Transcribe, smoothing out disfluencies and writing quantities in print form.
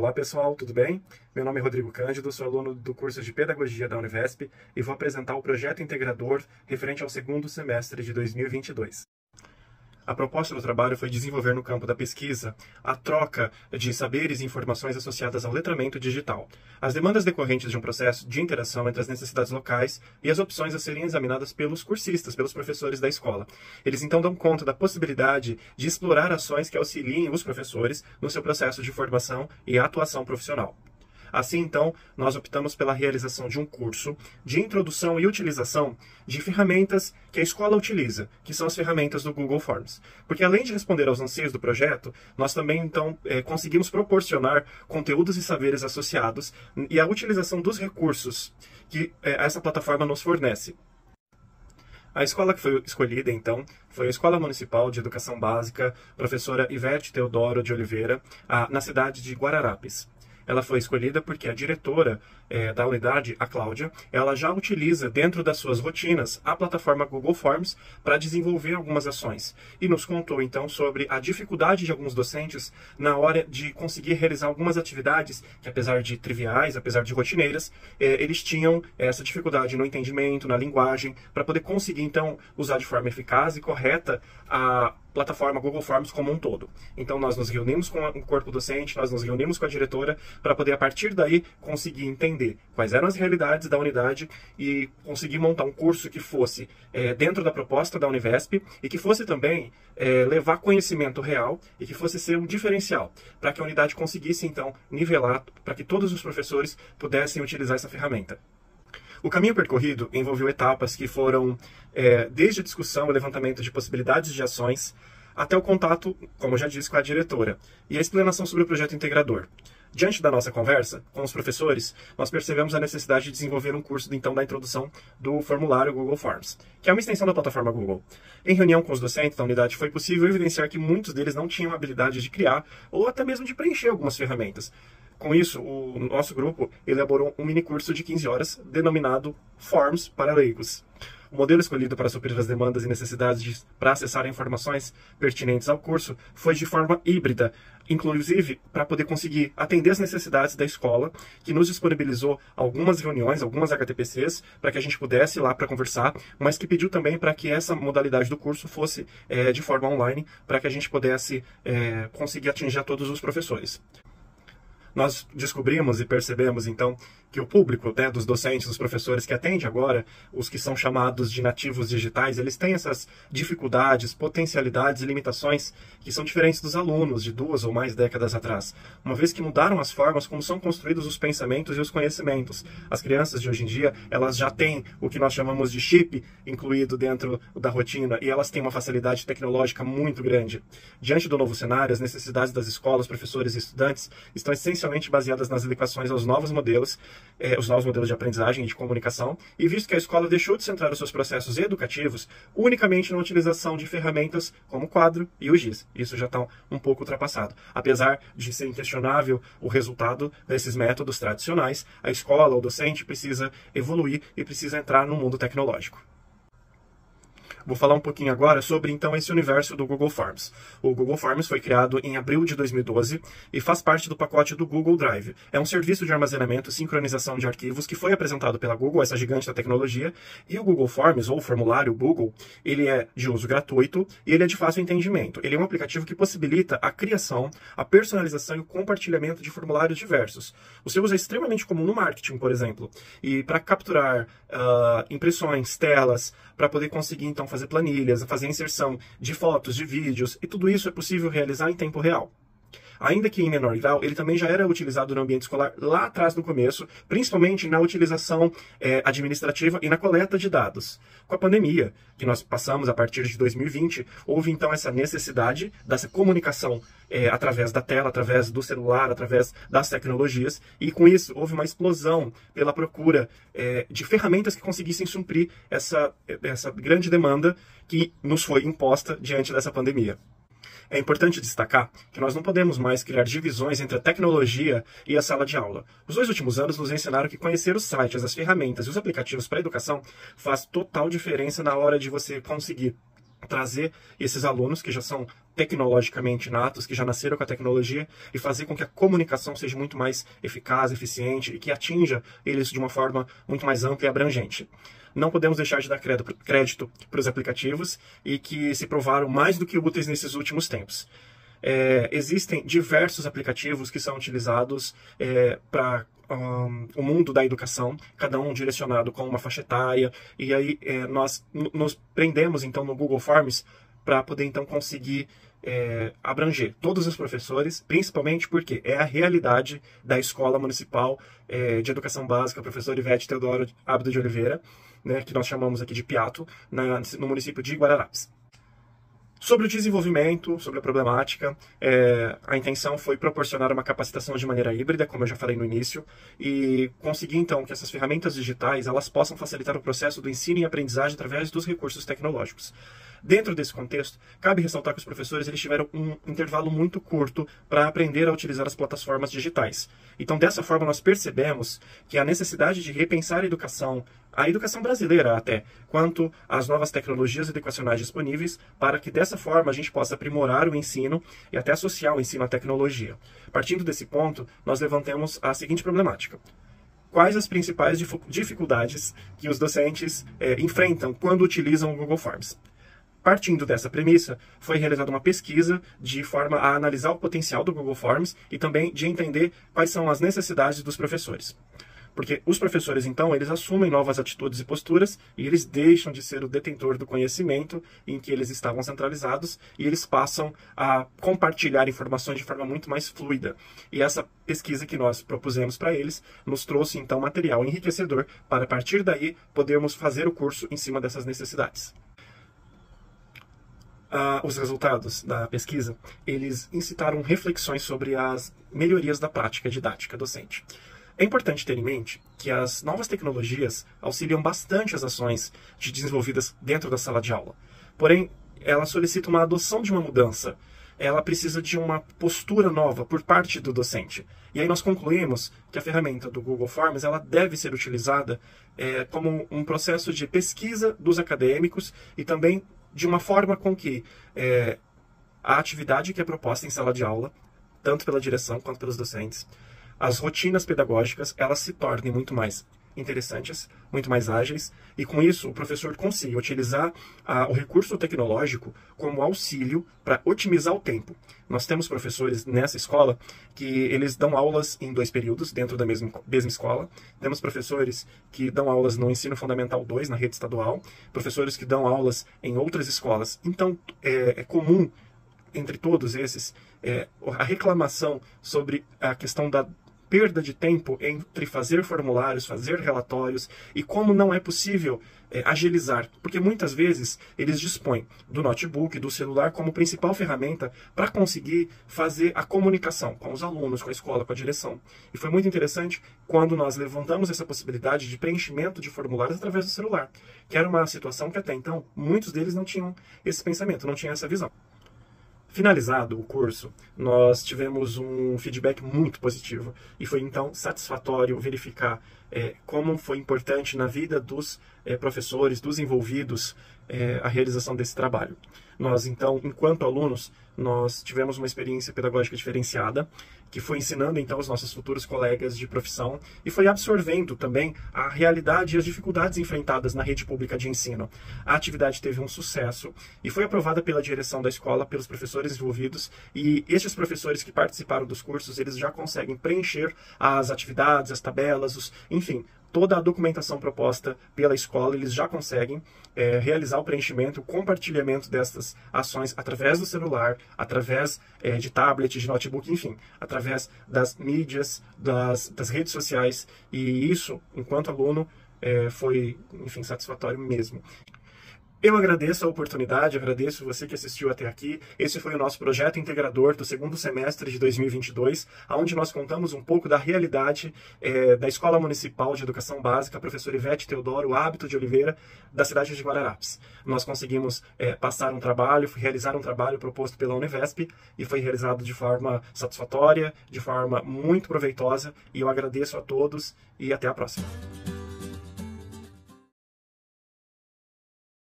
Olá pessoal, tudo bem? Meu nome é Rodrigo Cândido, sou aluno do curso de Pedagogia da Univesp e vou apresentar o projeto integrador referente ao segundo semestre de 2022. A proposta do trabalho foi desenvolver no campo da pesquisa a troca de saberes e informações associadas ao letramento digital, as demandas decorrentes de um processo de interação entre as necessidades locais e as opções a serem examinadas pelos cursistas, pelos professores da escola. Eles então dão conta da possibilidade de explorar ações que auxiliem os professores no seu processo de formação e atuação profissional. Assim, então, nós optamos pela realização de um curso de introdução e utilização de ferramentas que a escola utiliza, que são as ferramentas do Google Forms. Porque além de responder aos anseios do projeto, nós também, então, conseguimos proporcionar conteúdos e saberes associados e a utilização dos recursos que essa plataforma nos fornece. A escola que foi escolhida, então, foi a Escola Municipal de Educação Básica, professora Ivete Teodoro de Oliveira, na cidade de Guararapes. Ela foi escolhida porque a diretora da unidade, a Cláudia, ela já utiliza dentro das suas rotinas a plataforma Google Forms para desenvolver algumas ações. E nos contou, então, sobre a dificuldade de alguns docentes na hora de conseguir realizar algumas atividades que, apesar de triviais, apesar de rotineiras, eles tinham essa dificuldade no entendimento, na linguagem, para poder conseguir, então, usar de forma eficaz e correta a plataforma Google Forms como um todo. Então nós nos reunimos com o corpo docente, nós nos reunimos com a diretora para poder a partir daí conseguir entender quais eram as realidades da unidade e conseguir montar um curso que fosse dentro da proposta da Univesp e que fosse também levar conhecimento real e que fosse ser um diferencial para que a unidade conseguisse então nivelar para que todos os professores pudessem utilizar essa ferramenta. O caminho percorrido envolveu etapas que foram desde a discussão e levantamento de possibilidades de ações até o contato, como eu já disse, com a diretora e a explanação sobre o projeto integrador. Diante da nossa conversa com os professores, nós percebemos a necessidade de desenvolver um curso então da introdução do formulário Google Forms, que é uma extensão da plataforma Google. Em reunião com os docentes da unidade, foi possível evidenciar que muitos deles não tinham habilidade de criar ou até mesmo de preencher algumas ferramentas. Com isso, o nosso grupo elaborou um minicurso de 15 horas denominado Forms para Leigos. O modelo escolhido para suprir as demandas e necessidades para acessar informações pertinentes ao curso foi de forma híbrida, inclusive para poder conseguir atender as necessidades da escola, que nos disponibilizou algumas reuniões, algumas HTPCs, para que a gente pudesse ir lá para conversar, mas que pediu também para que essa modalidade do curso fosse de forma online, para que a gente pudesse conseguir atingir a todos os professores. Nós descobrimos e percebemos, então, que o público dos docentes, dos professores que atende agora, os que são chamados de nativos digitais, eles têm essas dificuldades, potencialidades e limitações que são diferentes dos alunos de 2 ou mais décadas atrás, uma vez que mudaram as formas como são construídos os pensamentos e os conhecimentos. As crianças de hoje em dia, elas já têm o que nós chamamos de chip incluído dentro da rotina e elas têm uma facilidade tecnológica muito grande. Diante do novo cenário, as necessidades das escolas, professores e estudantes estão essencialmente baseadas nas adequações aos novos modelos de aprendizagem e de comunicação, e visto que a escola deixou de centrar os seus processos educativos unicamente na utilização de ferramentas como o quadro e o giz. Isso já está um pouco ultrapassado. Apesar de ser inquestionável o resultado desses métodos tradicionais, a escola, o docente, precisa evoluir e precisa entrar no mundo tecnológico. Vou falar um pouquinho agora sobre, então, esse universo do Google Forms. O Google Forms foi criado em abril de 2012 e faz parte do pacote do Google Drive. É um serviço de armazenamento e sincronização de arquivos que foi apresentado pela Google, essa gigante da tecnologia, e o Google Forms, ou formulário Google, ele é de uso gratuito e ele é de fácil entendimento. Ele é um aplicativo que possibilita a criação, a personalização e o compartilhamento de formulários diversos. O seu uso é extremamente comum no marketing, por exemplo, e para capturar impressões, telas, para poder conseguir, então, fazer planilhas, fazer inserção de fotos, de vídeos, e tudo isso é possível realizar em tempo real. Ainda que em menor grau, ele também já era utilizado no ambiente escolar lá atrás no começo, principalmente na utilização administrativa e na coleta de dados. Com a pandemia que nós passamos a partir de 2020, houve então essa necessidade dessa comunicação através da tela, através do celular, através das tecnologias, e com isso houve uma explosão pela procura de ferramentas que conseguissem suprir essa grande demanda que nos foi imposta diante dessa pandemia. É importante destacar que nós não podemos mais criar divisões entre a tecnologia e a sala de aula. Os 2 últimos anos nos ensinaram que conhecer os sites, as ferramentas e os aplicativos para a educação faz total diferença na hora de você conseguir trazer esses alunos que já são tecnologicamente natos, que já nasceram com a tecnologia, e fazer com que a comunicação seja muito mais eficaz, eficiente e que atinja eles de uma forma muito mais ampla e abrangente. Não podemos deixar de dar crédito para os aplicativos e que se provaram mais do que úteis nesses últimos tempos. Existem diversos aplicativos que são utilizados para o mundo da educação, cada um direcionado com uma faixa etária, e aí nós nos prendemos então no Google Forms para poder então conseguir abranger todos os professores, principalmente porque é a realidade da Escola Municipal de Educação Básica, professor Ivete Teodoro Abdo de Oliveira, né, que nós chamamos aqui de Piato, no município de Guararapes. Sobre o desenvolvimento, sobre a problemática, a intenção foi proporcionar uma capacitação de maneira híbrida, como eu já falei no início, e conseguir então que essas ferramentas digitais elas possam facilitar o processo do ensino e aprendizagem através dos recursos tecnológicos. Dentro desse contexto, cabe ressaltar que os professores eles tiveram um intervalo muito curto para aprender a utilizar as plataformas digitais. Então, dessa forma, nós percebemos que a necessidade de repensar a educação brasileira até, quanto às novas tecnologias educacionais disponíveis, para que dessa forma a gente possa aprimorar o ensino e até associar o ensino à tecnologia. Partindo desse ponto, nós levantamos a seguinte problemática. Quais as principais dificuldades que os docentes enfrentam quando utilizam o Google Forms? Partindo dessa premissa, foi realizada uma pesquisa de forma a analisar o potencial do Google Forms e também de entender quais são as necessidades dos professores. Porque os professores, então, eles assumem novas atitudes e posturas e eles deixam de ser o detentor do conhecimento em que eles estavam centralizados e eles passam a compartilhar informações de forma muito mais fluida. E essa pesquisa que nós propusemos para eles nos trouxe, então, material enriquecedor para, a partir daí, podermos fazer o curso em cima dessas necessidades. Os resultados da pesquisa, eles incitaram reflexões sobre as melhorias da prática didática docente. É importante ter em mente que as novas tecnologias auxiliam bastante as ações desenvolvidas dentro da sala de aula. Porém, ela solicita uma adoção de uma mudança. Ela precisa de uma postura nova por parte do docente. E aí nós concluímos que a ferramenta do Google Forms ela deve ser utilizada como um processo de pesquisa dos acadêmicos e também de uma forma com que a atividade que é proposta em sala de aula, tanto pela direção quanto pelos docentes, as rotinas pedagógicas, elas se tornem muito mais interessantes, muito mais ágeis, e com isso o professor consiga utilizar o recurso tecnológico como auxílio para otimizar o tempo. Nós temos professores nessa escola que eles dão aulas em 2 períodos dentro da mesma escola. Temos professores que dão aulas no Ensino Fundamental 2, na rede estadual, professores que dão aulas em outras escolas. Então, é comum entre todos esses a reclamação sobre a questão da perda de tempo entre fazer formulários, fazer relatórios e como não é possível agilizar, porque muitas vezes eles dispõem do notebook, do celular como principal ferramenta para conseguir fazer a comunicação com os alunos, com a escola, com a direção. E foi muito interessante quando nós levantamos essa possibilidade de preenchimento de formulários através do celular, que era uma situação que até então muitos deles não tinham esse pensamento, não tinham essa visão. Finalizado o curso, nós tivemos um feedback muito positivo e foi então satisfatório verificar como foi importante na vida dos professores, dos envolvidos, a realização desse trabalho. Nós então, enquanto alunos, nós tivemos uma experiência pedagógica diferenciada, que foi ensinando então os nossos futuros colegas de profissão e foi absorvendo também a realidade e as dificuldades enfrentadas na rede pública de ensino. A atividade teve um sucesso e foi aprovada pela direção da escola, pelos professores envolvidos, e estes professores que participaram dos cursos, eles já conseguem preencher as atividades, as tabelas, enfim, toda a documentação proposta pela escola, eles já conseguem realizar o preenchimento, o compartilhamento dessas ações através do celular, através de tablet, de notebook, enfim, através das mídias, das redes sociais, e isso, enquanto aluno, foi, enfim, satisfatório mesmo. Eu agradeço a oportunidade, agradeço você que assistiu até aqui. Esse foi o nosso projeto integrador do 2º semestre de 2022, onde nós contamos um pouco da realidade da Escola Municipal de Educação Básica, professor Ivete Teodoro Abdo de Oliveira, da cidade de Guararapes. Nós conseguimos passar um trabalho, realizar um trabalho proposto pela Univesp e foi realizado de forma satisfatória, de forma muito proveitosa, e eu agradeço a todos e até a próxima.